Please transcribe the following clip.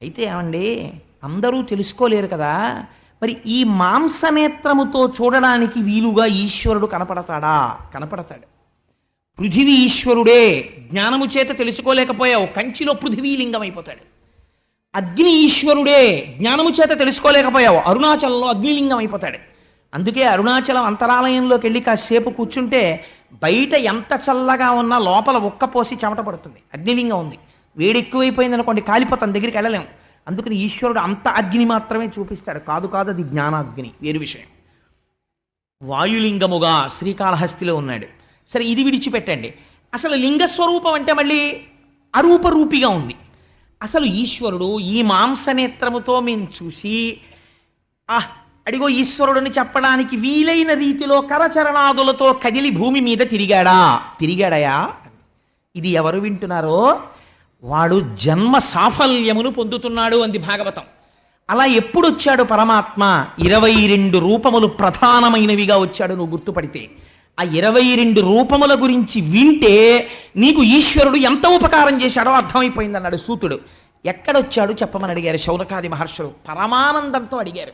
అయితే ఏమండి, అందరూ తెలుసుకోలేరు కదా, మరి ఈ మాంసనేత్రముతో చూడడానికి వీలుగా ఈశ్వరుడు కనపడతాడా? కనపడతాడు. పృథివీ ఈశ్వరుడే. జ్ఞానము చేత తెలుసుకోలేకపోయావు, కంచిలో పృథివీలింగం అయిపోతాడు. అగ్ని ఈశ్వరుడే. జ్ఞానము చేత తెలుసుకోలేకపోయావు, అరుణాచలంలో అగ్నిలింగం అయిపోతాడు. అందుకే అరుణాచలం అంతరాలయంలోకి వెళ్ళి కాసేపు కూర్చుంటే బయట ఎంత చల్లగా ఉన్నా లోపల ఉక్కపోసి చెమట పడుతుంది. అగ్నిలింగం ఉంది. వేడి ఎక్కువైపోయింది అనుకోండి, కాలిపోతాం, దగ్గరికి వెళ్ళలేము. అందుకని ఈశ్వరుడు అంత అగ్ని మాత్రమే చూపిస్తాడు. కాదు కాదు, అది జ్ఞానాగ్ని, వేరు విషయం. వాయులింగముగా శ్రీకాళహస్తిలో ఉన్నాడు. సరే, ఇది విడిచిపెట్టండి. అసలు లింగస్వరూపం అంటే మళ్ళీ అరూపరూపిగా ఉంది. అసలు ఈశ్వరుడు ఈ మాంసనేత్రముతో మేము చూసి అడిగో ఈశ్వరుడిని చెప్పడానికి వీలైన రీతిలో కరచరణాదులతో కదిలి భూమి మీద తిరిగాడయా? ఇది ఎవరు వింటున్నారో వాడు జన్మ సాఫల్యమును పొందుతున్నాడు అంది భాగవతం. అలా ఎప్పుడు వచ్చాడు పరమాత్మ? 22 రూపములు ప్రధానమైనవిగా వచ్చాడు. నువ్వు గుర్తుపడితే ఆ 22 రూపముల గురించి వింటే నీకు ఈశ్వరుడు ఎంత ఉపకారం చేశాడో అర్థమైపోయిందన్నాడు సూతుడు. ఎక్కడొచ్చాడు చెప్పమని అడిగారు శౌనకాది మహర్షులు. పరమానందంతో అడిగారు.